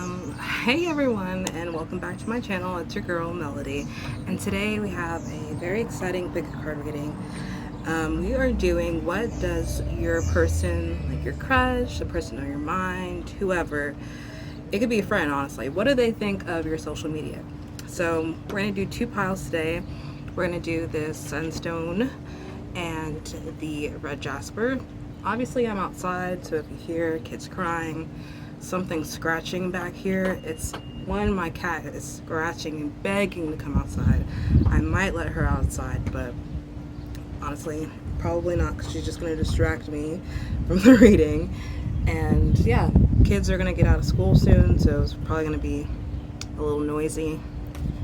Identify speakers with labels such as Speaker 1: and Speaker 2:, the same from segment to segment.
Speaker 1: Hey everyone, and welcome back to my channel. It's your girl Melody, and today we have a very exciting big card reading. We are doing what does your person, like your crush, the person on your mind, whoever, it could be a friend honestly, what do they think of your social media? So we're going to do two piles today. We're going to do this sunstone and the red jasper. Obviously I'm outside, so if you hear kids crying, something scratching back here, it's one, my cat is scratching and begging to come outside. I might let her outside, but honestly probably not, because she's just going to distract me from the reading. And yeah, kids are going to get out of school soon, so it's probably going to be a little noisy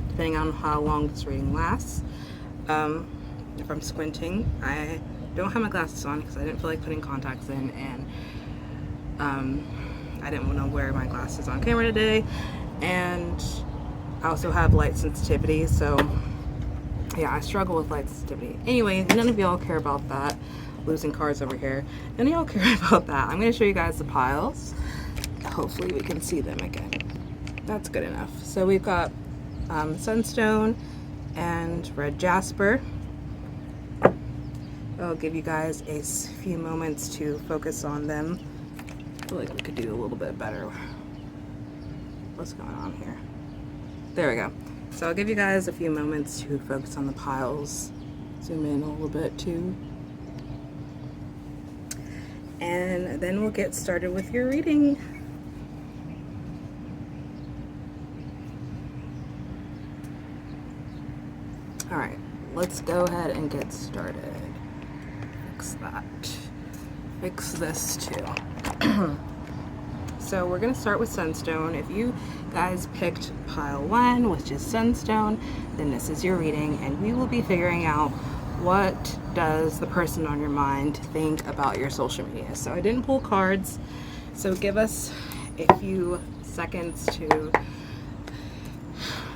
Speaker 1: depending on how long this reading lasts. If I'm squinting, I don't have my glasses on because I didn't feel like putting contacts in, and I didn't want to wear my glasses on camera today, and I also have light sensitivity, so yeah, I struggle with light sensitivity. Anyway, none of y'all care about that. Losing cards over here. None of y'all care about that. I'm going to show you guys the piles. Hopefully we can see them again. That's good enough. So we've got sunstone and red jasper. I'll give you guys a few moments to focus on them. I feel like we could do a little bit better. What's going on here? There we go. So I'll give you guys a few moments to focus on the piles. Zoom in a little bit too. And then we'll get started with your reading. All right, let's go ahead and get started. Fix that. Fix this too. So we're gonna start with sunstone. If you guys picked pile 1, which is sunstone, then this is your reading, and we will be figuring out what does the person on your mind think about your social media. So I didn't pull cards, so give us a few seconds to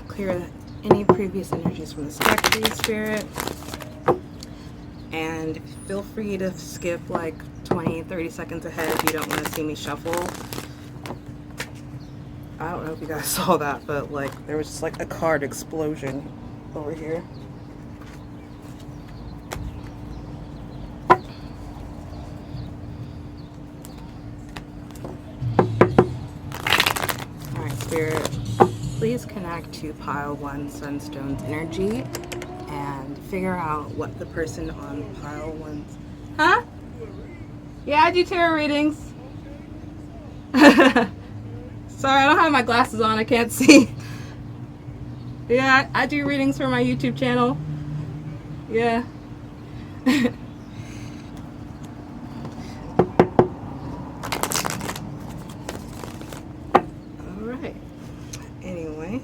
Speaker 1: clear any previous energies from the spectrum spirit, and feel free to skip like 20-30 seconds ahead if you don't want to see me shuffle. I don't know if you guys saw that, but like there was just like a card explosion over here. Alright, Spirit, please connect to pile 1 sunstone's energy and figure out what the person on pile 1's... Huh? Yeah, I do tarot readings. Sorry, I don't have my glasses on. I can't see. Yeah, I do readings for my YouTube channel. Yeah. Alright. Anyway,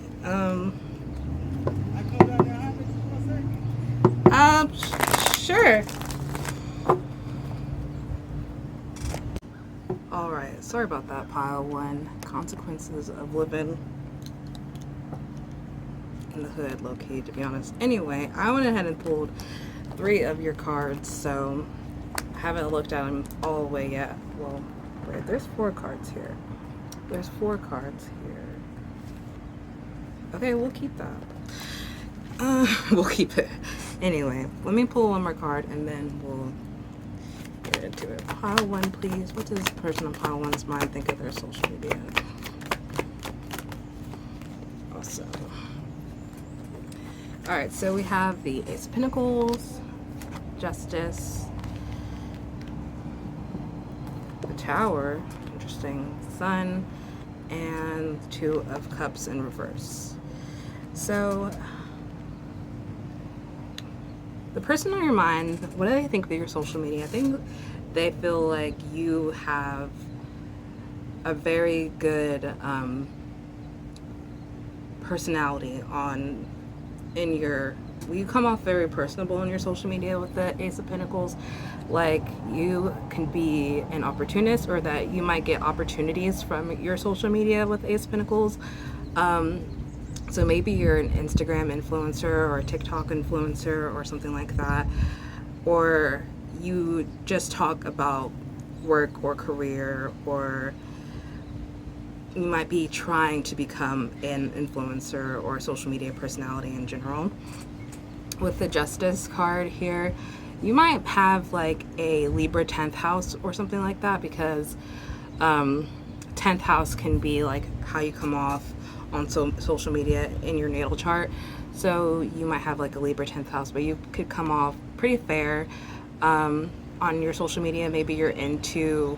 Speaker 1: sure. Alright, sorry about that, pile 1. Consequences of living in the hood, low-key, to be honest. Anyway, I went ahead and pulled 3 of your cards, so I haven't looked at them all the way yet. Well, wait, there's 4 cards here. There's 4 cards here. Okay, we'll keep that. We'll keep it. Anyway, let me pull one more card and then we'll get into it. Pile 1, please. What does the person on pile 1's mind think of their social media? Awesome. Alright, so we have the Ace of Pentacles, Justice, the Tower, interesting, Sun, and 2 of Cups in reverse. So the person on your mind, what do they think of your social media? I think they feel like you have a very good personality you come off very personable in your social media with the Ace of Pentacles. Like you can be an opportunist, or that you might get opportunities from your social media with Ace of Pentacles. So maybe you're an Instagram influencer or a TikTok influencer or something like that, or you just talk about work or career or you might be trying to become an influencer or a social media personality in general. With the Justice card here, you might have like a Libra 10th house or something like that, because 10th house can be like how you come off on social media in your natal chart. So you might have like a Libra 10th house, but you could come off pretty fair on your social media. Maybe you're into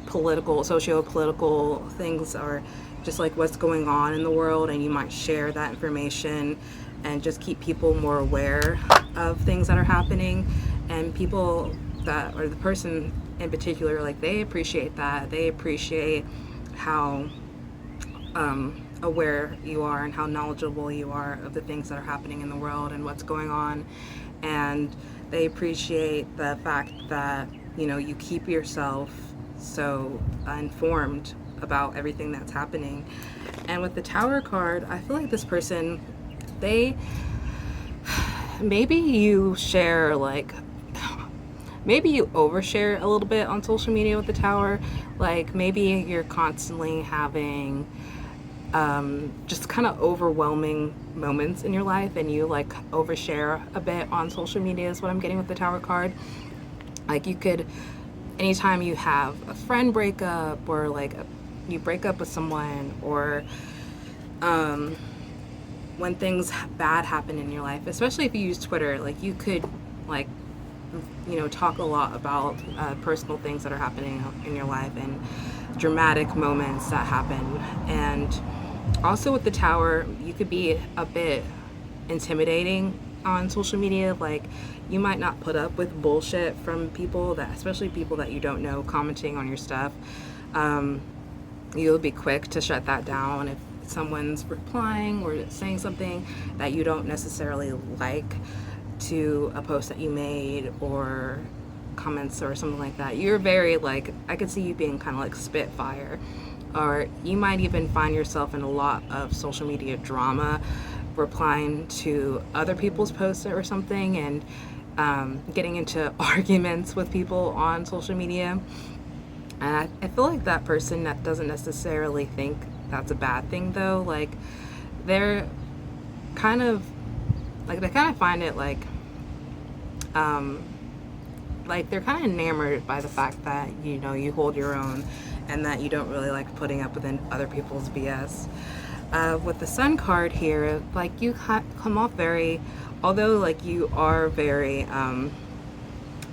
Speaker 1: socio-political things, or just like what's going on in the world, and you might share that information and just keep people more aware of things that are happening. And people that, or the person in particular, like they appreciate that. They appreciate how aware you are and how knowledgeable you are of the things that are happening in the world and what's going on. And they appreciate the fact that, you know, you keep yourself so informed about everything that's happening. And with the Tower card, I feel like this person, maybe you overshare a little bit on social media with the Tower. Like maybe you're constantly having just kind of overwhelming moments in your life, and you like overshare a bit on social media is what I'm getting with the Tower card. Like you could, anytime you have a friend breakup, or like you break up with someone, or when things bad happen in your life, especially if you use Twitter, like you could like, you know, talk a lot about personal things that are happening in your life and dramatic moments that happen. And also with the Tower, you could be a bit intimidating on social media. Like you might not put up with bullshit from people, that especially people that you don't know, commenting on your stuff. You'll be quick to shut that down if someone's replying or saying something that you don't necessarily like to a post that you made, or comments or something like that. You're very like, I could see you being kind of like Spitfire, or you might even find yourself in a lot of social media drama, replying to other people's posts or something, and getting into arguments with people on social media. And I feel like that person that doesn't necessarily think that's a bad thing though. Like they're kind of find it like they're kind of enamored by the fact that, you know, you hold your own and that you don't really like putting up with other people's BS. With the Sun card here, like you come off very, although like you are very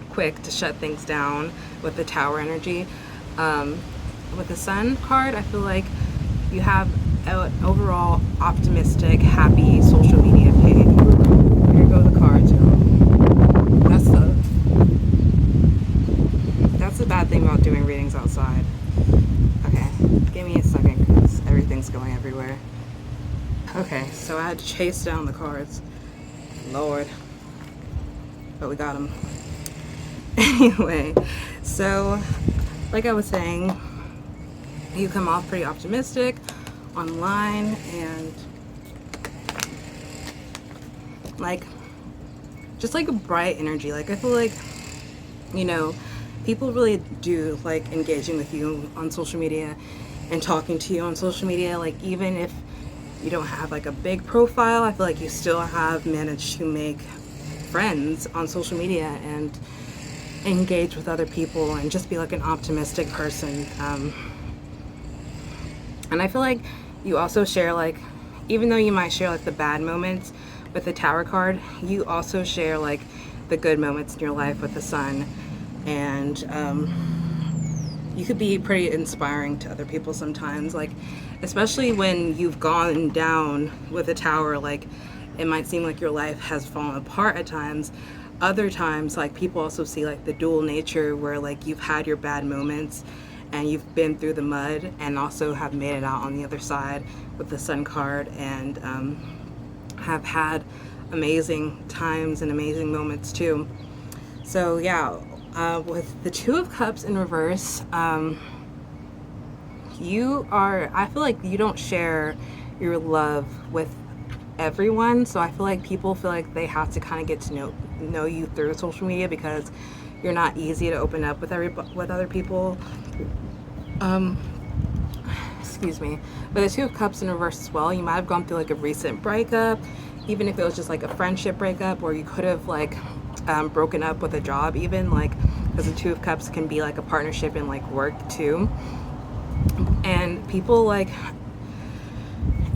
Speaker 1: quick to shut things down with the Tower energy. With the Sun card, I feel like you have an overall optimistic, happy social media page. Here go the cards, y'all. That's the bad thing about doing readings outside. Okay, give me a second because everything's going everywhere. Okay, so I had to chase down the cards. Lord. But we got them. Anyway, so like I was saying, you come off pretty optimistic online, and like just like a bright energy. Like I feel like, you know, people really do like engaging with you on social media and talking to you on social media. Like even if you don't have like a big profile, I feel like you still have managed to make friends on social media and engage with other people and just be like an optimistic person. And I feel like you also share, like, even though you might share like the bad moments with the Tower card, you also share like the good moments in your life with the Sun. And you could be pretty inspiring to other people sometimes, like especially when you've gone down with the Tower. Like it might seem like your life has fallen apart at times. Other times, like people also see like the dual nature, where like you've had your bad moments and you've been through the mud and also have made it out on the other side with the Sun card, and have had amazing times and amazing moments too. So yeah, with the Two of Cups in reverse, I feel like you don't share your love with everyone. So I feel like people feel like they have to kind of get to know you through social media, because you're not easy to open up with other people. excuse me, but the Two of Cups in reverse as well. You might have gone through like a recent breakup, even if it was just like a friendship breakup, or you could have like broken up with a job, even like, because the Two of Cups can be like a partnership in like work too. And people like,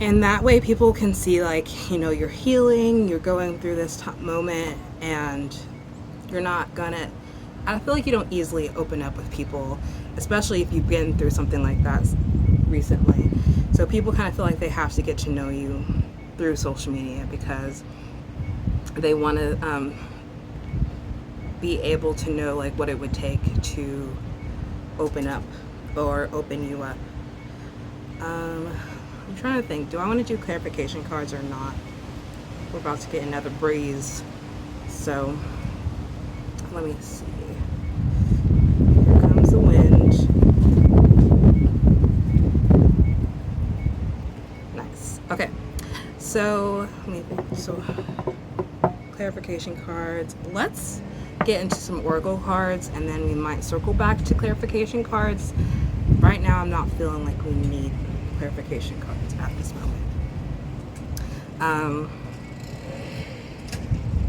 Speaker 1: in that way, people can see like, you know, you're healing, you're going through this moment, and you're not gonna, I feel like you don't easily open up with people, especially if you've been through something like that recently. So people kind of feel like they have to get to know you through social media because they want to be able to know like what it would take to open up or open you up. I'm trying to think, do I want to do clarification cards or not? We're about to get another breeze, so let me see. Here comes the wind. Nice. Okay, so clarification cards. Let's get into some oracle cards, and then we might circle back to clarification cards. Right now, I'm not feeling like we need clarification cards at this moment.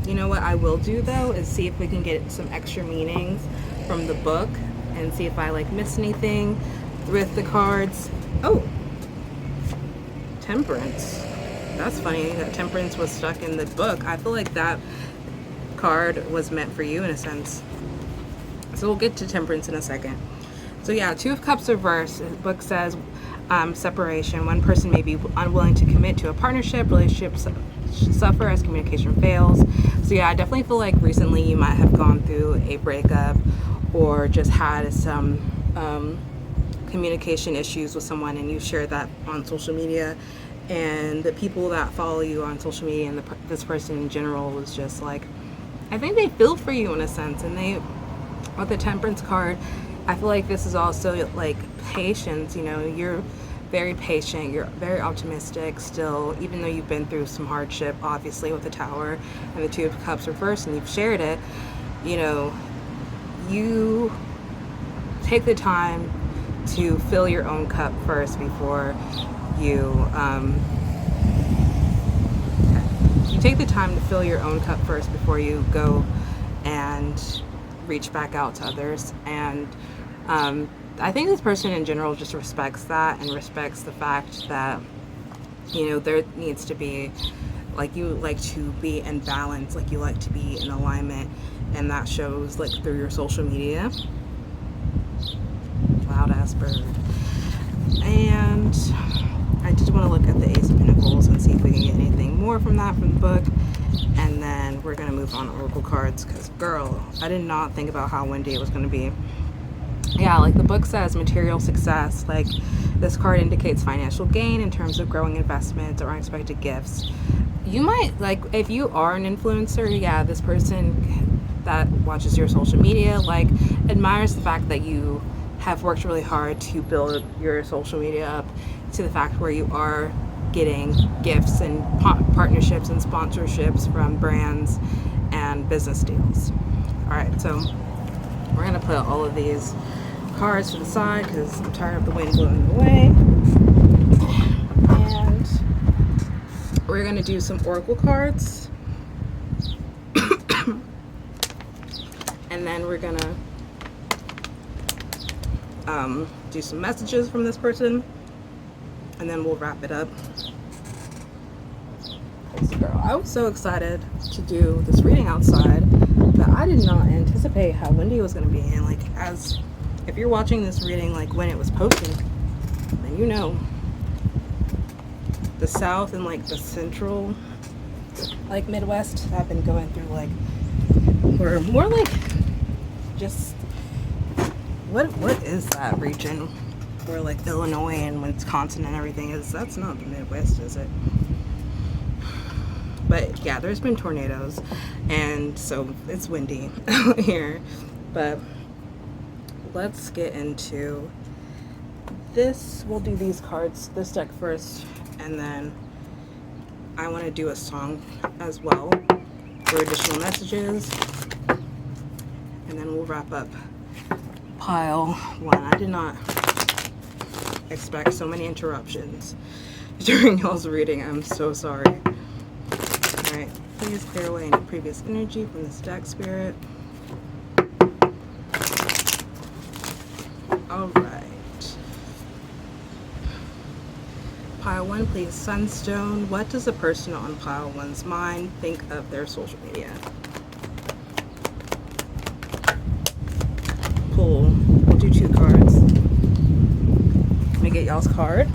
Speaker 1: You know what I will do though is see if we can get some extra meanings from the book and see if I like miss anything with the cards. Oh, Temperance. That's funny that Temperance was stuck in the book. I feel like that card was meant for you in a sense. So we'll get to Temperance in a second. So yeah, Two of Cups reverse. The book says separation. One person may be unwilling to commit to a partnership. Relationships suffer as communication fails. So yeah, I definitely feel like recently you might have gone through a breakup or just had some communication issues with someone, and you shared that on social media, and the people that follow you on social media and this person in general was just like, I think they feel for you in a sense. And they, with the Temperance card, I feel like this is also like patience. You know, you're very patient, you're very optimistic still, even though you've been through some hardship, obviously, with the Tower and the Two of Cups reversed, and you've shared it. You know, you take the time to fill your own cup first before you take the time to fill your own cup first before you go and reach back out to others. And I think this person in general just respects that and respects the fact that, you know, there needs to be, like, you like to be in balance, like you like to be in alignment, and that shows like through your social media. Loud ass bird. And I just want to look at the Ace of Pentacles and see if we can get anything more from that from the book, and then we're going to move on to Oracle cards, because girl, I did not think about how windy it was going to be. Yeah, like the book says, material success. Like, this card indicates financial gain in terms of growing investments or unexpected gifts. You might, like, if you are an influencer, yeah, this person that watches your social media, like, admires the fact that you have worked really hard to build your social media up to the fact where you are getting gifts and partnerships and sponsorships from brands and business deals. All right, so we're gonna put all of these cards to the side because I'm tired of the wind blowing away, and we're gonna do some oracle cards, and then we're gonna do some messages from this person, and then we'll wrap it up. Girl, I was so excited to do this reading outside, but I did not anticipate how windy it was going to be. And like, as if you're watching this reading like when it was posted, then you know the South and like the Central, like Midwest, have been going through like, or more like just what is that region where like Illinois and Wisconsin and everything is? That's not the Midwest, is it? But yeah, there's been tornadoes, and so it's windy out here. But let's get into this. We'll do these cards, this deck first, and then I want to do a song as well for additional messages, and then we'll wrap up pile one. I did not expect so many interruptions during y'all's reading. I'm so sorry. Alright, please clear away any previous energy from this deck, Spirit. Alright. Pile 1, please. Sunstone. What does the person on pile 1's mind think of their social media? Pull. We'll do 2 cards. Let me get y'all's card.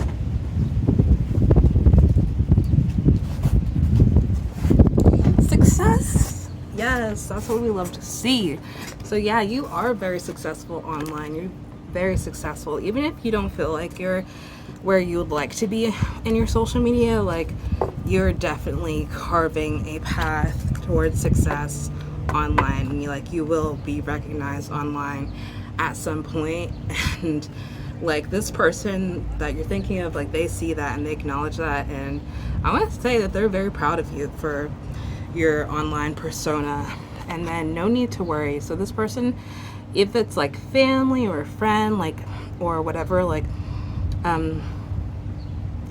Speaker 1: Success. Yes, that's what we love to see. So yeah, you are very successful online. You're very successful, even if you don't feel like you're where you would like to be in your social media. Like, you're definitely carving a path towards success online, and you will be recognized online at some point. And like, this person that you're thinking of, like, they see that and they acknowledge that, and I want to say that they're very proud of you for your online persona. And then no need to worry. So this person, if it's like family or a friend, like, or whatever, like,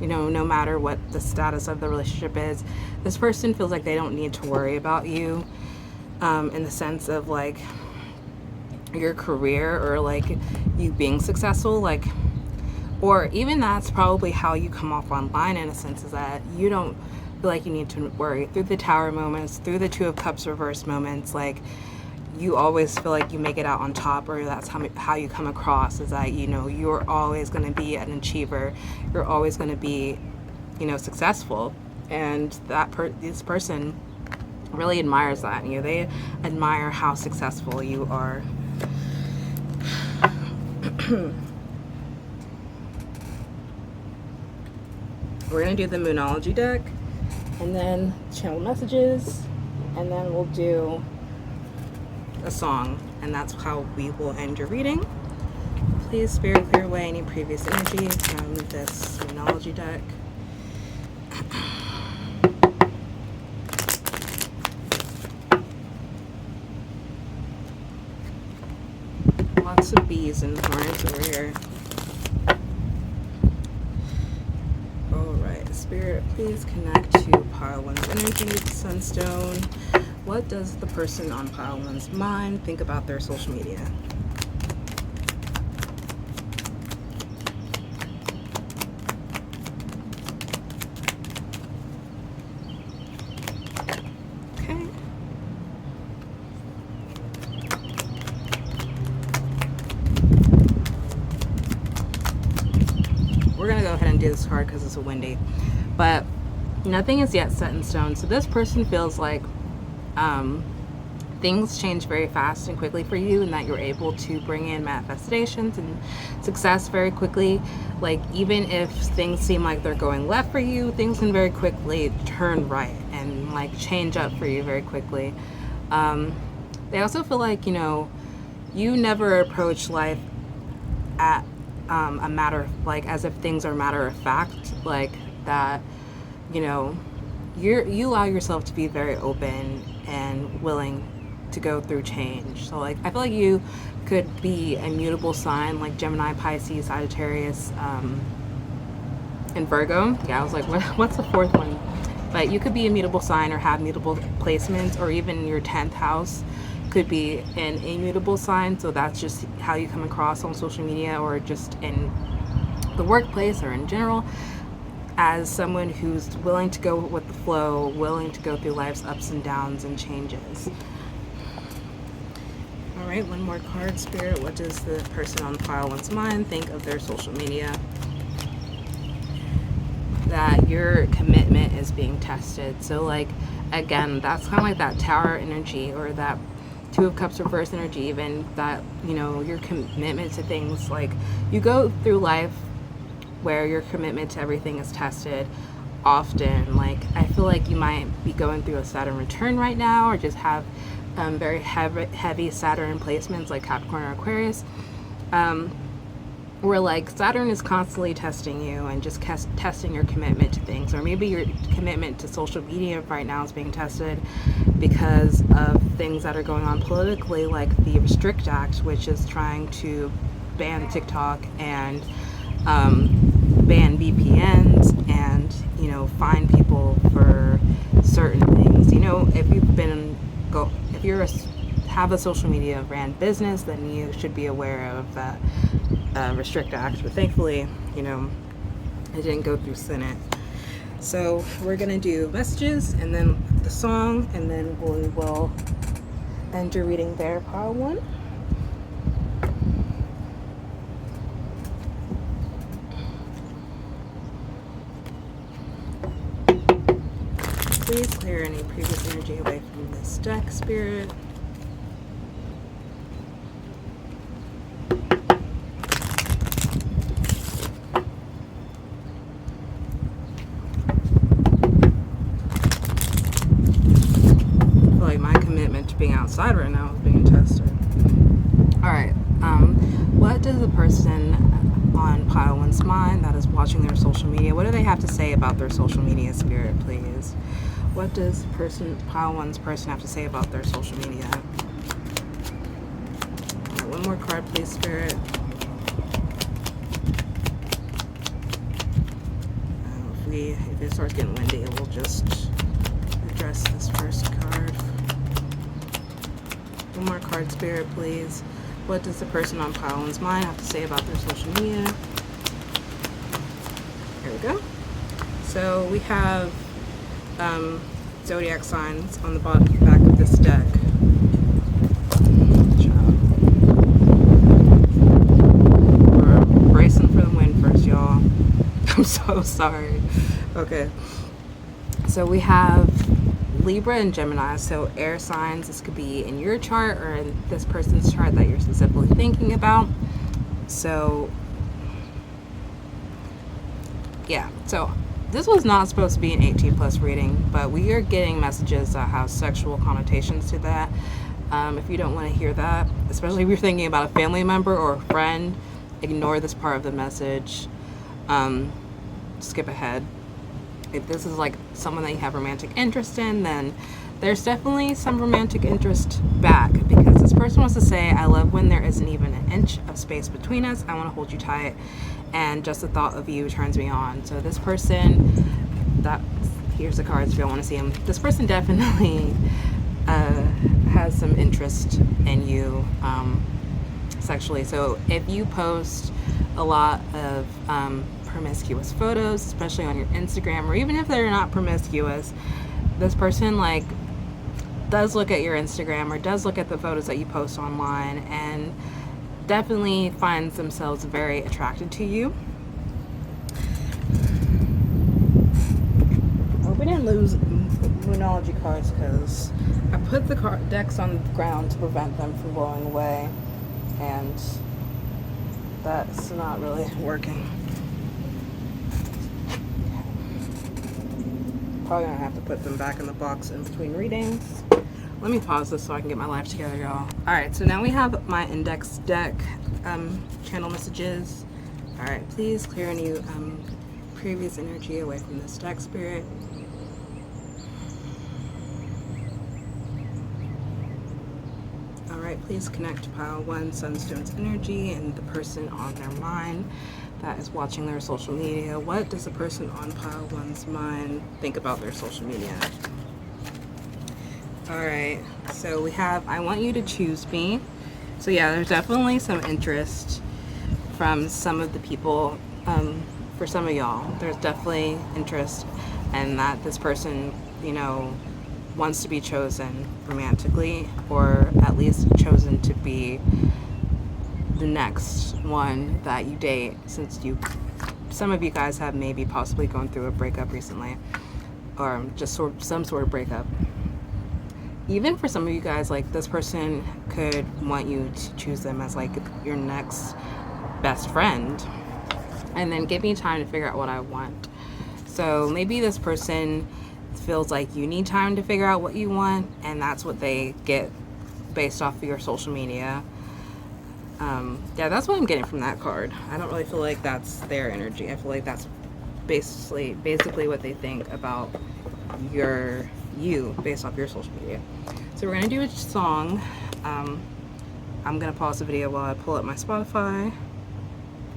Speaker 1: you know, no matter what the status of the relationship is, this person feels like they don't need to worry about you, in the sense of like your career or like you being successful, like, or even that's probably how you come off online, in a sense, is that you don't feel like you need to worry. Through the Tower moments, through the Two of Cups reverse moments, like, you always feel like you make it out on top, or that's how you come across, is that, you know, you're always going to be an achiever. You're always going to be, you know, successful. And this person really admires that. You know, they admire how successful you are. We're going to do the Moonology deck, and then channel messages, and then we'll do a song, and that's how we will end your reading. Please, Spirit, clear away any previous energy from this Moonology deck. Lots of bees and horns over here. Alright, Spirit, please connect to pile 1's energy, Sunstone. What does the person on pile 1's mind think about their social media? Okay. We're going to go ahead and do this card because it's a windy. But nothing is yet set in stone. So this person feels like things change very fast and quickly for you, and that you're able to bring in manifestations and success very quickly. Like, even if things seem like they're going left for you, things can very quickly turn right and like change up for you very quickly. They also feel like, you know, you never approach life at a matter, like, as if things are matter of fact, like that, you know, you allow yourself to be very open and willing to go through change. So like, I feel like you could be a mutable sign, like Gemini, Pisces, Sagittarius, and Virgo. Yeah, I was like, what's the 4th one? But you could be a mutable sign or have mutable placements, or even your 10th house could be an immutable sign. So that's just how you come across on social media, or just in the workplace, or in general, as someone who's willing to go with the flow, willing to go through life's ups and downs and changes. All right, one more card, Spirit. What does the person on pile 1's mind think of their social media? That your commitment is being tested. So like, again, that's kind of like that Tower energy, or that Two of Cups reverse energy, even, that, you know, your commitment to things, like, you go through life where your commitment to everything is tested often. Like, I feel like you might be going through a Saturn return right now, or just have very heavy Saturn placements, like Capricorn or Aquarius, where like Saturn is constantly testing you and just testing your commitment to things. Or maybe your commitment to social media right now is being tested because of things that are going on politically, like the Restrict Act, which is trying to ban TikTok and ban VPNs, and find people for certain things. If you've been if you're have a social media brand business, then you should be aware of that Restrict Act. But thankfully, it didn't go through Senate. So we're gonna do messages and then the song, and then we will end your reading there, pile one. Please clear any previous energy away from this deck, Spirit. Being outside right now is being tested. Alright, what does the person on pile one's mind that is watching their social media, what do they have to say about their social media, Spirit, please? What does pile one's person have to say about their social media? Alright, one more card, please, Spirit. If it starts getting windy, we'll just address this first card. One more card, Spirit, please. What does the person on pile one's mind have to say about their social media? Here we go. So we have zodiac signs on the back of this deck. We're bracing for the wind first, y'all. I'm so sorry. Okay. So we have Libra and Gemini, so air signs. This could be in your chart or in this person's chart that you're specifically thinking about. So yeah, so this was not supposed to be an 18+ reading, but we are getting messages that have sexual connotations to that. If you don't want to hear that, especially if you're thinking about a family member or a friend, ignore this part of the message. Skip ahead. If this is like someone that you have romantic interest in, then there's definitely some romantic interest back, because this person wants to say, I love when there isn't even an inch of space between us. I want to hold you tight, and just the thought of you turns me on. So this person, here's the cards if you want to see them. This person definitely has some interest in you sexually. So if you post a lot of promiscuous photos, especially on your Instagram, or even if they're not promiscuous, this person does look at your Instagram or does look at the photos that you post online and definitely finds themselves very attracted to you. I hope we didn't lose Moonology cards, because I put the decks on the ground to prevent them from blowing away, and that's not really working. Probably gonna have to put them back in the box in between readings. Let me pause this so I can get my life together, y'all. Alright, so now we have my index deck channel messages. Alright, please clear any previous energy away from this deck, Spirit. Alright, please connect pile one sunstone's energy and the person on their mind that is watching their social media. What does the person on pile one's mind think about their social media? Alright, so we have, I want you to choose me. So yeah, there's definitely some interest from some of the people, for some of y'all. There's definitely interest in that this person, wants to be chosen romantically, or at least chosen to be the next one that you date, since some of you guys have maybe possibly gone through a breakup recently, or just some sort of breakup. Even for some of you guys, this person could want you to choose them as your next best friend, and then give me time to figure out what I want. So maybe this person feels like you need time to figure out what you want, and that's what they get based off of your social media. Yeah, that's what I'm getting from that card. I don't really feel like that's their energy. I feel like that's basically what they think about you based off your social media. So we're gonna do a song. I'm gonna pause the video while I pull up my Spotify.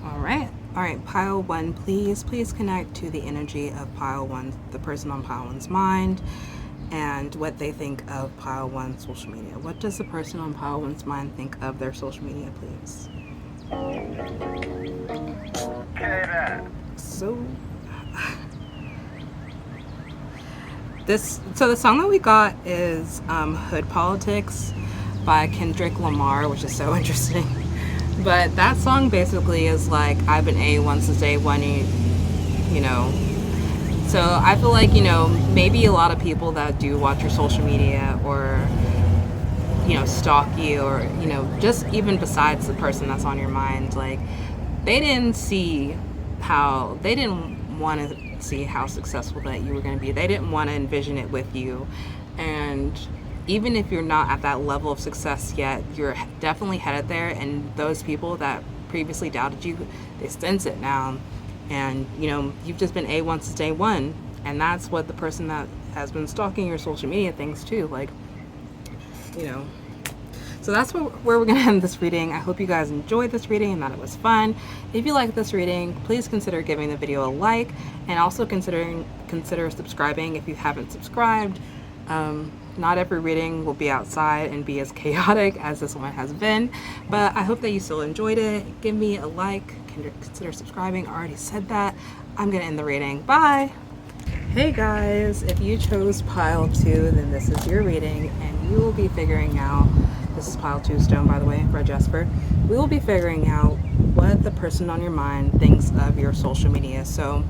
Speaker 1: All right, All right, pile one, please connect to the energy of pile one, the person on pile one's mind, and what they think of pile one's social media. What does the person on pile one's mind think of their social media, please? So so the song that we got is Hood Politics by Kendrick Lamar, which is so interesting. But that song basically is like, I've been A1 since day one, you know. So I feel like, you know, maybe a lot of people that do watch your social media or, you know, stalk you, or, you know, just even besides the person that's on your mind, like, they didn't want to see how successful that you were going to be. They didn't want to envision it with you. And even if you're not at that level of success yet, you're definitely headed there. And those people that previously doubted you, they sense it now. And, you know, you've just been A1 since day one. And that's what the person that has been stalking your social media thinks too. Like, you know. So that's where we're going to end this reading. I hope you guys enjoyed this reading and that it was fun. If you like this reading, please consider giving the video a like, and also consider subscribing if you haven't subscribed. Not every reading will be outside and be as chaotic as this one has been, but I hope that you still enjoyed it. Give me a like, consider subscribing. I already said that. I'm going to end the reading. Bye! Hey guys, if you chose pile 2, then this is your reading, and you will be figuring out, this is pile 2 stone, by the way, Red Jasper. We will be figuring out what the person on your mind thinks of your social media. So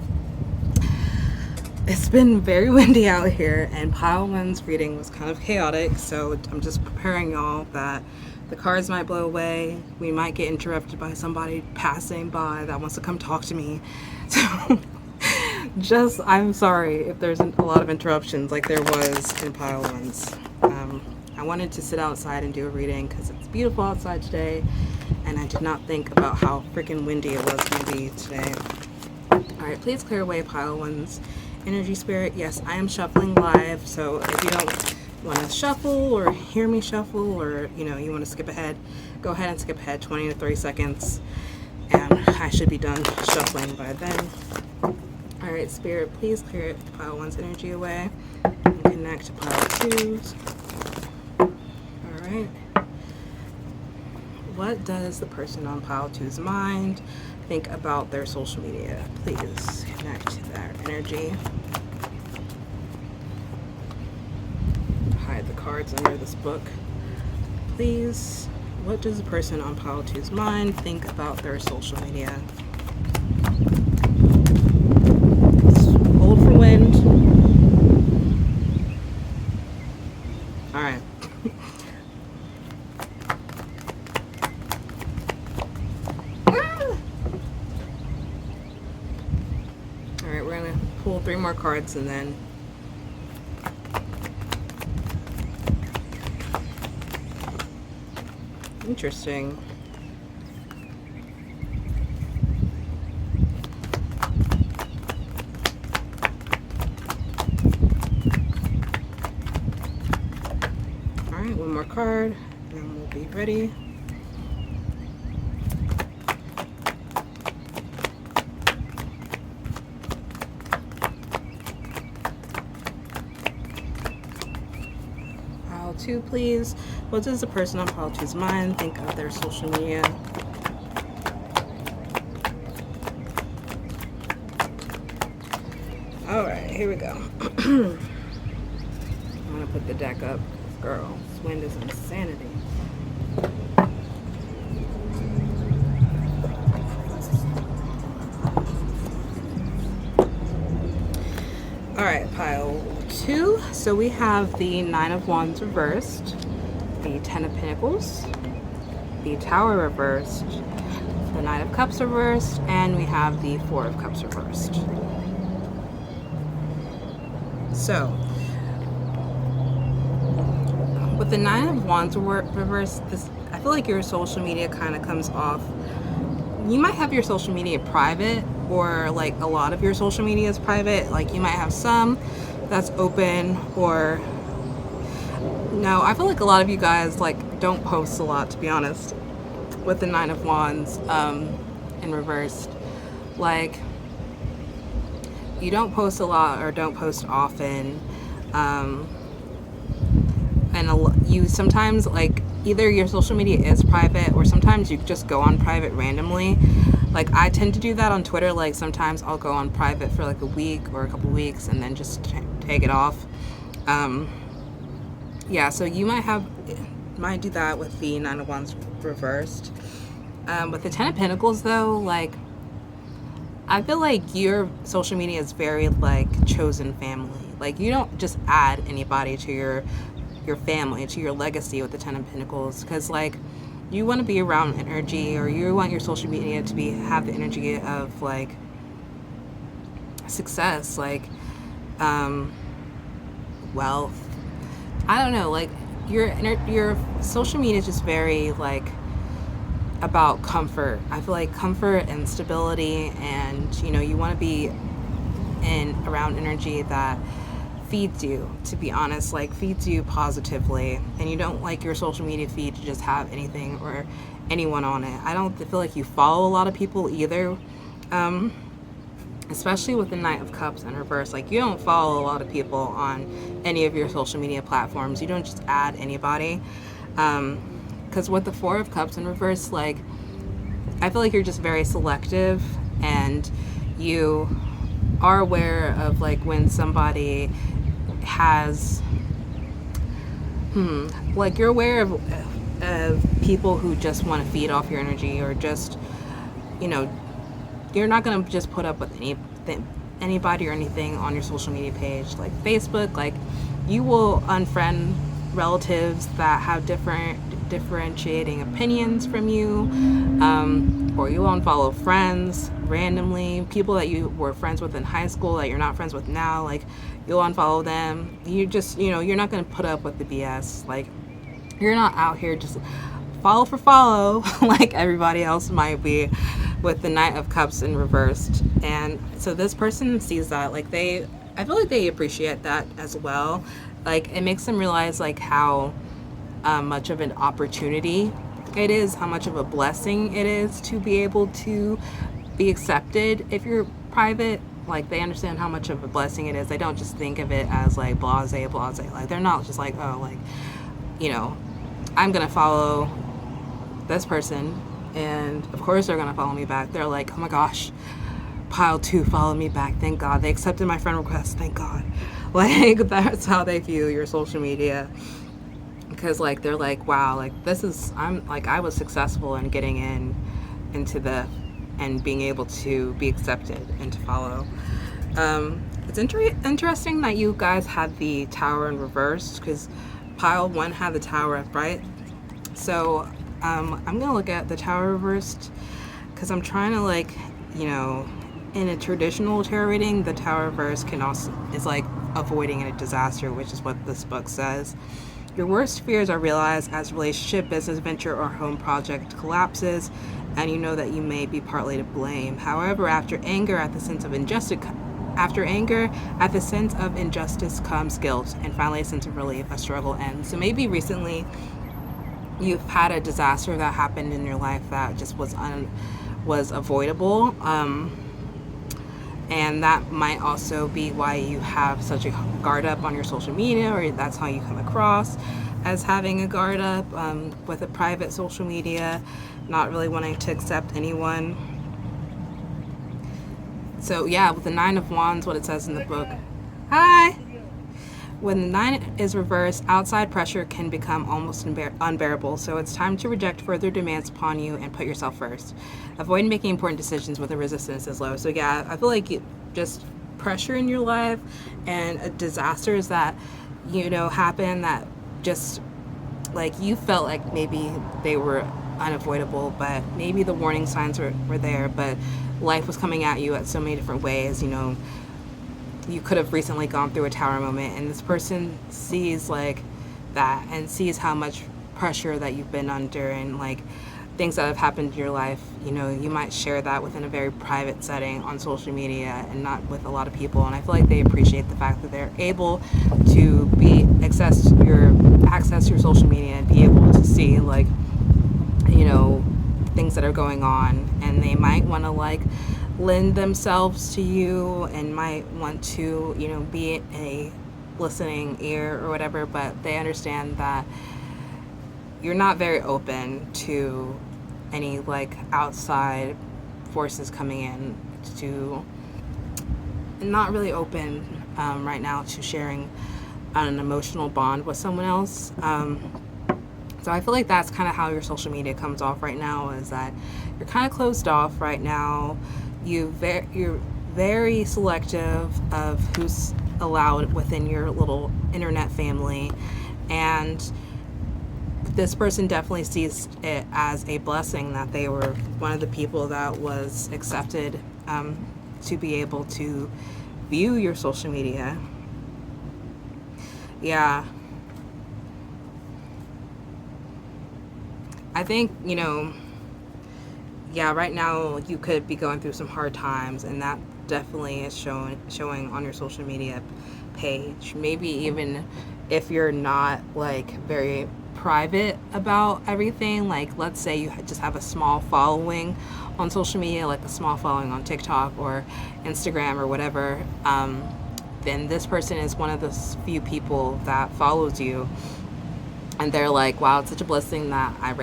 Speaker 1: it's been very windy out here, and pile 1's reading was kind of chaotic, so I'm just preparing y'all that the cards might blow away. We might get interrupted by somebody passing by that wants to come talk to me. So I'm sorry if there's a lot of interruptions like there was in pile 1's. I wanted to sit outside and do a reading because it's beautiful outside today, and I did not think about how freaking windy it was going to be today. Alright, please clear away pile 1's energy, spirit. Yes, I am shuffling live, so if you don't want to shuffle or hear me shuffle, or, you know, you want to skip ahead, go ahead and skip ahead 20 to 30 seconds, and I should be done shuffling by then. Alright, spirit, please clear pile 1's energy away and connect to pile 2's. Alright. What does the person on pile 2's mind think about their social media? Please connect to that energy. Hide the cards under this book. Please, what does the person on pile 2's mind think about their social media? Hold for wind. Alright. Alright, we're going to pull 3 more cards and then interesting. Alright, 1 more card and we'll be ready. Pile 2, please. What does the person on pile 2's mind think of their social media? Alright, here we go. I'm gonna put the deck up. Girl, this wind is insanity. Alright, pile 2. So we have the 9 of Wands reversed, the 10 of Pentacles, the Tower reversed, the Knight of Cups reversed, and we have the 4 of Cups reversed. So, with the 9 of Wands reversed, I feel like your social media kind of comes off. You might have your social media private, or like a lot of your social media is private. Like you might have some that's open, or no, I feel like a lot of you guys like don't post a lot, to be honest, with the 9 of Wands in reversed. like you don't post a lot or don't post often, and you sometimes, like, either your social media is private or sometimes you just go on private randomly. Like, I tend to do that on Twitter. Like, sometimes I'll go on private for like a week or a couple weeks and then just take it off. Yeah, so you might do that with the Nine of Wands reversed. With the Ten of Pentacles, though, like, I feel like your social media is very, like, chosen family. Like, you don't just add anybody to your family, to your legacy with the Ten of Pentacles, because, like, you want to be around energy, or you want your social media to have the energy of, like, success, like, wealth. I don't know, like, your social media is just very, like, about comfort. I feel like comfort and stability, and, you know, you want to be around energy that feeds you, to be honest, like, feeds you positively, and you don't like your social media feed to just have anything or anyone on it. I don't feel like you follow a lot of people either, especially with the Knight of Cups in reverse. Like, you don't follow a lot of people on any of your social media platforms. You don't just add anybody, because with the Four of Cups in reverse, like, I feel like you're just very selective, and you are aware of, like, when somebody has like, you're aware of people who just want to feed off your energy, or just, you know, you're not going to just put up with anybody or anything on your social media page. Like Facebook, like, you will unfriend relatives that have differentiating opinions from you, or you will unfollow friends randomly, people that you were friends with in high school that you're not friends with now. Like, you'll unfollow them. You just, you know, you're not going to put up with the BS. Like, you're not out here just follow for follow like everybody else might be with the Knight of Cups in reversed. And so this person sees that, like, I feel like they appreciate that as well. Like, it makes them realize, like, how much of an opportunity it is, how much of a blessing it is to be able to be accepted if you're private. Like, they understand how much of a blessing it is. They don't just think of it as, like, blase. Like, they're not just like, oh, like, you know, I'm gonna follow this person and of course they're gonna follow me back. They're like, oh my gosh, pile 2 followed me back, thank God. They accepted my friend request, thank God. Like, that's how they view your social media, because, like, they're like, wow, like, I was successful in getting into and being able to be accepted and to follow. It's interesting that you guys had the Tower in reverse, because pile 1 had the Tower upright. So I'm gonna look at the Tower reversed, because I'm trying to, like, you know, in a traditional tarot reading, the Tower reverse is like avoiding a disaster, which is what this book says. Your worst fears are realized as relationship, business venture, or home project collapses, and you know that you may be partly to blame. However, after anger at the sense of injustice comes guilt, and finally a sense of relief. A struggle ends. So maybe recently you've had a disaster that happened in your life that just was avoidable, and that might also be why you have such a guard up on your social media, or that's how you come across, as having a guard up with a private social media, not really wanting to accept anyone. So yeah, with the Nine of Wands, what it says in the book. Hi! When the 9 is reversed, outside pressure can become almost unbearable, so it's time to reject further demands upon you and put yourself first. Avoid making important decisions when the resistance is low. So yeah, I feel like just pressure in your life and disasters that, you know, happen that just, like, you felt like maybe they were unavoidable, but maybe the warning signs were there, but life was coming at you at so many different ways. You know, you could have recently gone through a Tower moment, and this person sees, like, that and sees how much pressure that you've been under, and, like, things that have happened in your life. You know, you might share that within a very private setting on social media and not with a lot of people, and I feel like they appreciate the fact that they're able to access your social media and be able to see, like, you know, things that are going on, and they might want to, like, lend themselves to you and might want to, you know, be a listening ear or whatever, but they understand that you're not very open to any like outside forces coming in, to not really open right now to sharing an emotional bond with someone else. So I feel like that's kind of how your social media comes off right now, is that you're kind of closed off right now. You're very selective of who's allowed within your little internet family, and this person definitely sees it as a blessing that they were one of the people that was accepted to be able to view your social media. Yeah. I think, you know, yeah, right now you could be going through some hard times, and that definitely is showing on your social media page. Maybe even if you're not like very private about everything, like let's say you just have a small following on social media, like a small following on TikTok or Instagram or whatever, then this person is one of the few people that follows you, and they're like, wow, it's such a blessing that I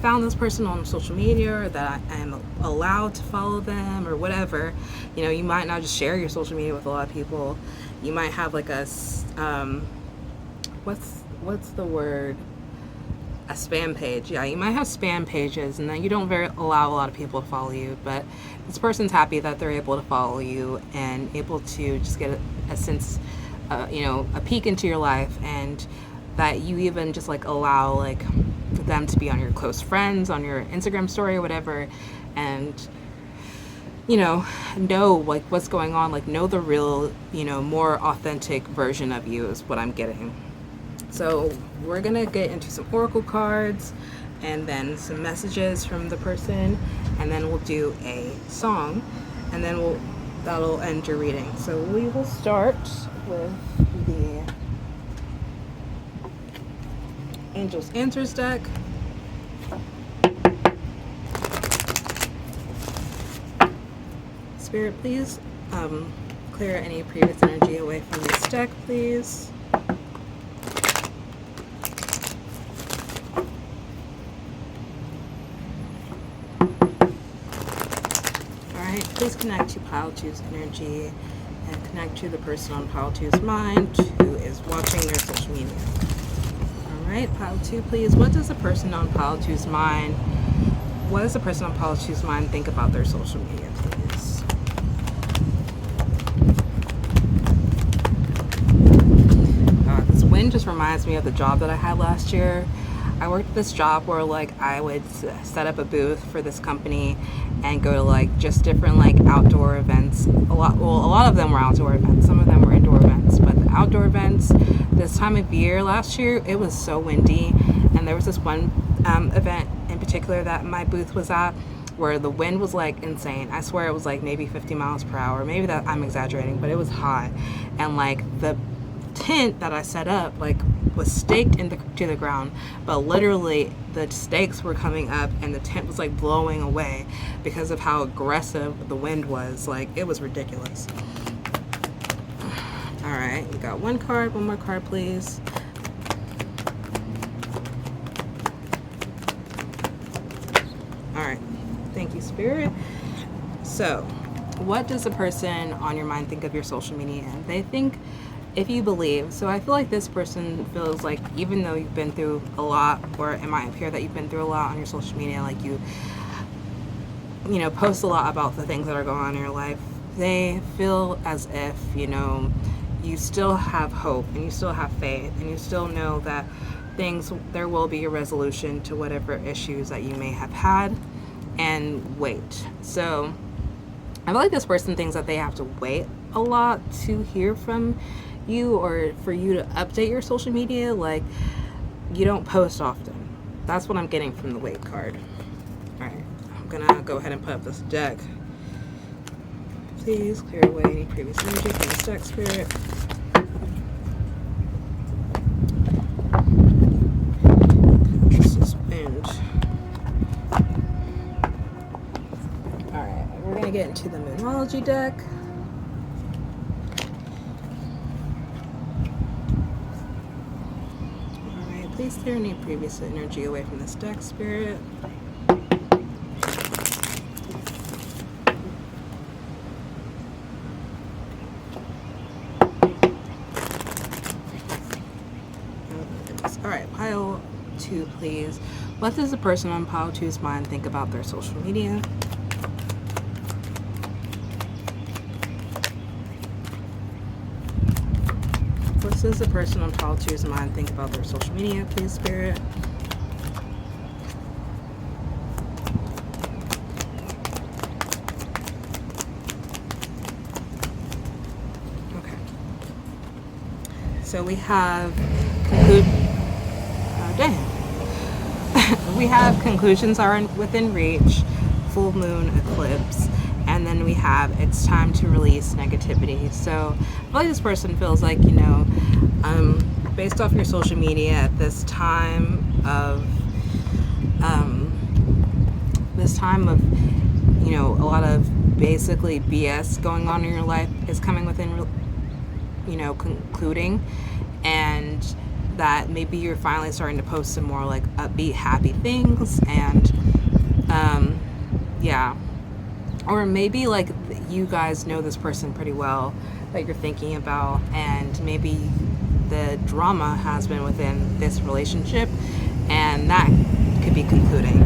Speaker 1: found this person on social media, or that I am allowed to follow them or whatever. You know, you might not just share your social media with a lot of people. You might have like a what's the word, a spam page. Yeah, you might have spam pages, and then you don't allow a lot of people to follow you, but this person's happy that they're able to follow you and able to just get a sense, you know, a peek into your life, and that you even just like allow like them to be on your close friends, on your Instagram story or whatever, and you know like what's going on, like know the real, you know, more authentic version of you is what I'm getting. So we're gonna get into some oracle cards and then some messages from the person, and then we'll do a song, and then that'll end your reading. So we will start with the Angels Answers deck. Spirit, please clear any previous energy away from this deck, please. Alright, please connect to Pile 2's energy and connect to the person on Pile 2's mind who is watching their social media. Alright, Pile 2, please. What does the person on Pile 2's mind think about their social media, please? This wind just reminds me of the job that I had last year. I worked at this job where like I would set up a booth for this company and go to like just different like outdoor events. A lot of them were outdoor events. Some of them were indoor events, but the outdoor events this time of year last year, it was so windy, and there was this one event in particular that my booth was at where the wind was like insane. I swear it was like maybe 50 miles per hour. Maybe that I'm exaggerating, but it was hot, and like the tent that I set up like was staked to the ground, but literally the stakes were coming up and the tent was like blowing away because of how aggressive the wind was. Like it was ridiculous. All right, we got one more card, please. All right, thank you, Spirit. So what does the person on your mind think of your social media? They think, if you believe, so I feel like this person feels like even though you've been through a lot, or it might appear that you've been through a lot on your social media, like you know, post a lot about the things that are going on in your life, they feel as if, you know, you still have hope and you still have faith and you still know that there will be a resolution to whatever issues that you may have had, and wait. So I feel like this person thinks that they have to wait a lot to hear from you or for you to update your social media. Like you don't post often. That's what I'm getting from the wait card. All right, I'm gonna go ahead and put up this deck. Please clear away any previous energy from this deck, Spirit. This is wind. All right, we're gonna get into the Moonology deck. Alright, please clear any previous energy away from this deck, Spirit. Alright, pile 2, please. What does the person on pile 2's mind think about their social media? What does the person on pile 2's mind think about their social media, please, Spirit? Okay. So we have we have conclusions are within reach, full moon, eclipse, and then we have it's time to release negativity. So I feel like this person feels like, you know, based off your social media at this time of you know, a lot of basically BS going on in your life is coming within, you know, concluding, and that maybe you're finally starting to post some more like upbeat, happy things, and yeah, or maybe like you guys know this person pretty well that you're thinking about, and maybe the drama has been within this relationship, and that could be concluding.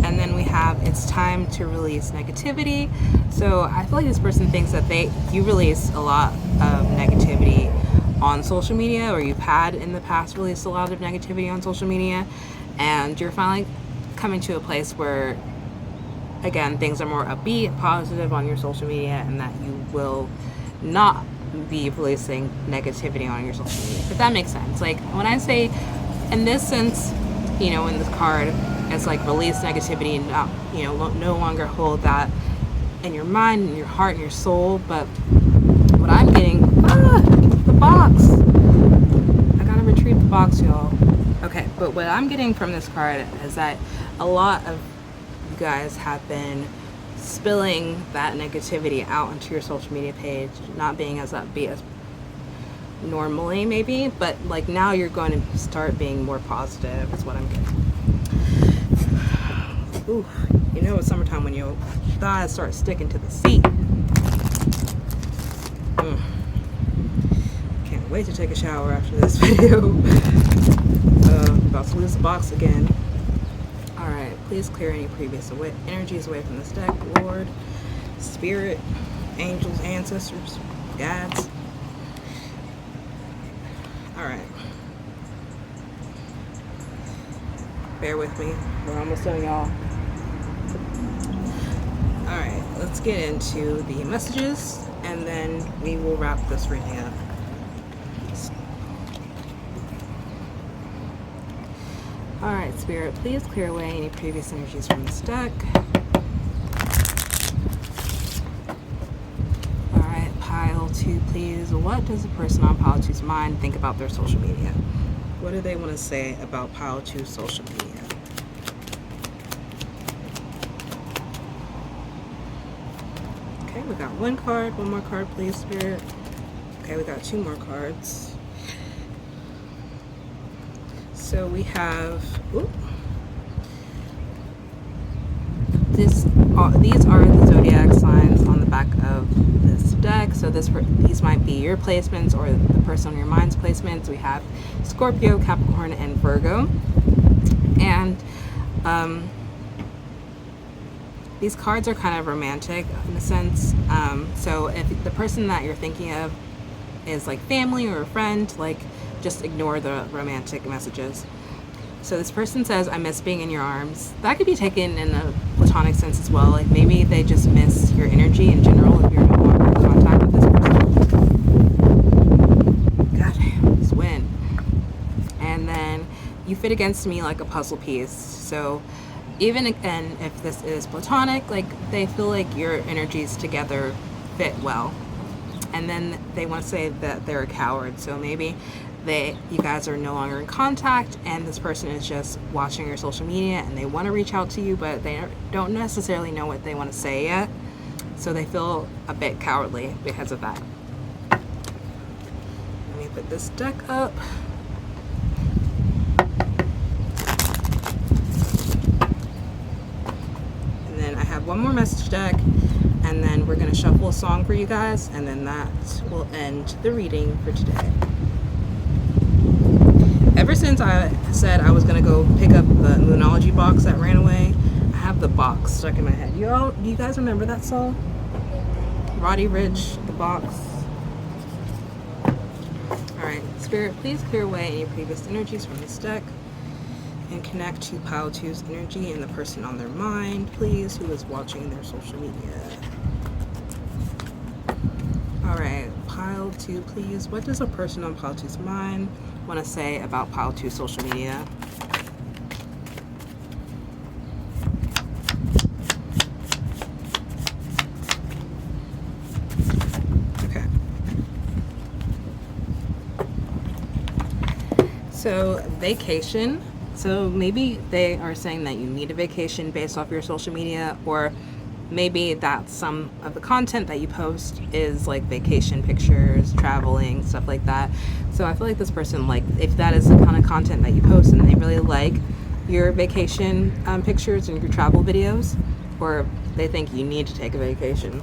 Speaker 1: And then we have it's time to release negativity. So I feel like this person thinks that you release a lot of negativity on social media, or you've had in the past released a lot of negativity on social media, and you're finally coming to a place where, again, things are more upbeat, positive on your social media, and that you will not be releasing negativity on your social media. If that makes sense. Like when I say in this sense, you know, in this card, it's like release negativity and not, you know, no longer hold that in your mind, in your heart, in your soul. But what I'm getting, the box. I gotta retrieve the box, y'all. Okay, but what I'm getting from this card is that a lot of you guys have been spilling that negativity out onto your social media page, not being as upbeat as normally maybe, but like now you're going to start being more positive is what I'm getting. Ooh, you know it's summertime when your thighs start sticking to the seat. Can't wait to take a shower after this video. About to lose the box again. Alright, please clear any previous energies away from this deck, Lord, Spirit, angels, ancestors, guides. Alright. Bear with me. We're almost done, y'all. Alright, let's get into the messages, and then we will wrap this reading up. Alright, Spirit, please clear away any previous energies from this deck. Alright, pile 2, please. What does the person on pile 2's mind think about their social media? What do they want to say about pile 2's social media? Okay, we got one card. One more card, please, Spirit. Okay, we got 2 more cards. So we have these are the zodiac signs on the back of this deck. So these might be your placements or the person on your mind's placements. We have Scorpio, Capricorn, and Virgo. And these cards are kind of romantic in a sense. So if the person that you're thinking of is like family or a friend, like just ignore the romantic messages. So this person says, I miss being in your arms. That could be taken in a platonic sense as well. Like maybe they just miss your energy in general if you're no longer in contact with this person. God damn, this wind. And then you fit against me like a puzzle piece. So even again, if this is platonic, like they feel like your energies together fit well. And then they want to say that they're a coward. So maybe you guys are no longer in contact, and this person is just watching your social media and they want to reach out to you, but they don't necessarily know what they want to say yet, so they feel a bit cowardly because of that. Let me put this deck up. And then I have one more message deck, and then we're going to shuffle a song for you guys, and then that will end the reading for today. Ever since I said I was going to go pick up the Moonology box that ran away, I have the box stuck in my head. Do you guys remember that song? Roddy Ricch, The Box. Alright, Spirit, please clear away any previous energies from this deck and connect to Pile 2's energy and the person on their mind, please, who is watching their social media. Alright, Pile 2, please. What does a person on Pile 2's mind want to say about Pile 2 social media? Okay. So, vacation. So maybe they are saying that you need a vacation based off your social media, or maybe that's some of the content that you post is like vacation pictures, traveling, stuff like that. So I feel like this person, like, if that is the kind of content that you post and they really like your vacation pictures and your travel videos, or they think you need to take a vacation.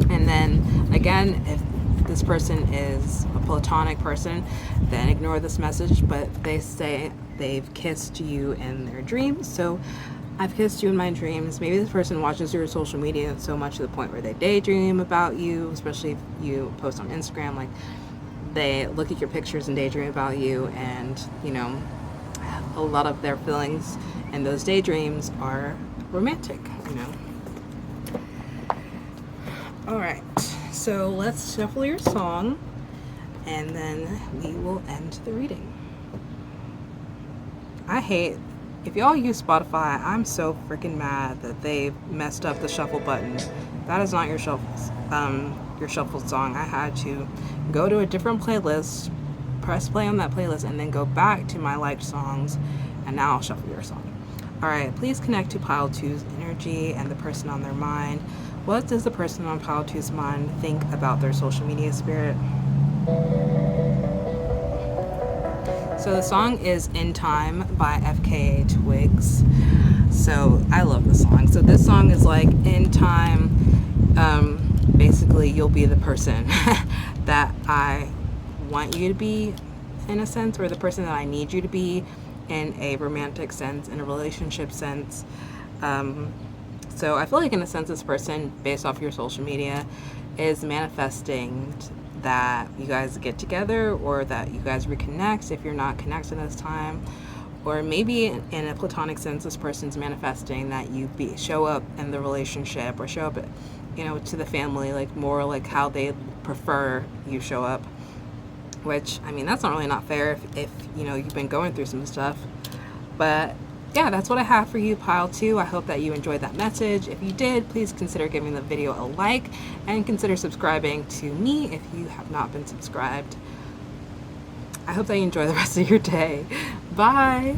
Speaker 1: And then again, if this person is a platonic person, then ignore this message, but they say they've kissed you in their dreams. So I've kissed you in my dreams. Maybe this person watches your social media so much to the point where they daydream about you, especially if you post on Instagram. Like, they look at your pictures and daydream about you, and, you know, a lot of their feelings and those daydreams are romantic, you know. Alright, so let's shuffle your song, and then we will end the reading. If y'all use Spotify, I'm so freaking mad that they messed up the shuffle button. That is not your shuffle song. I had to go to a different playlist, press play on that playlist, and then go back to my liked songs, and now I'll shuffle your song. Alright, please connect to Pile 2's energy and the person on their mind. What does the person on Pile 2's mind think about their social media, Spirit? So the song is In Time by FKA Twigs. So I love this song. So this song is like, in time, basically you'll be the person that I want you to be, in a sense, or the person that I need you to be in a romantic sense, in a relationship sense. So I feel like, in a sense, this person, based off your social media, is manifesting that you guys get together, or that you guys reconnect if you're not connected this time. Or maybe in a platonic sense, this person's manifesting that you show up in the relationship, or show up, you know, to the family, like more like how they prefer you show up. Which, I mean, that's not really not fair if you know, you've been going through some stuff. But yeah, that's what I have for you, Pile 2. I hope that you enjoyed that message. If you did, please consider giving the video a like, and consider subscribing to me if you have not been subscribed. I hope that you enjoy the rest of your day. Bye!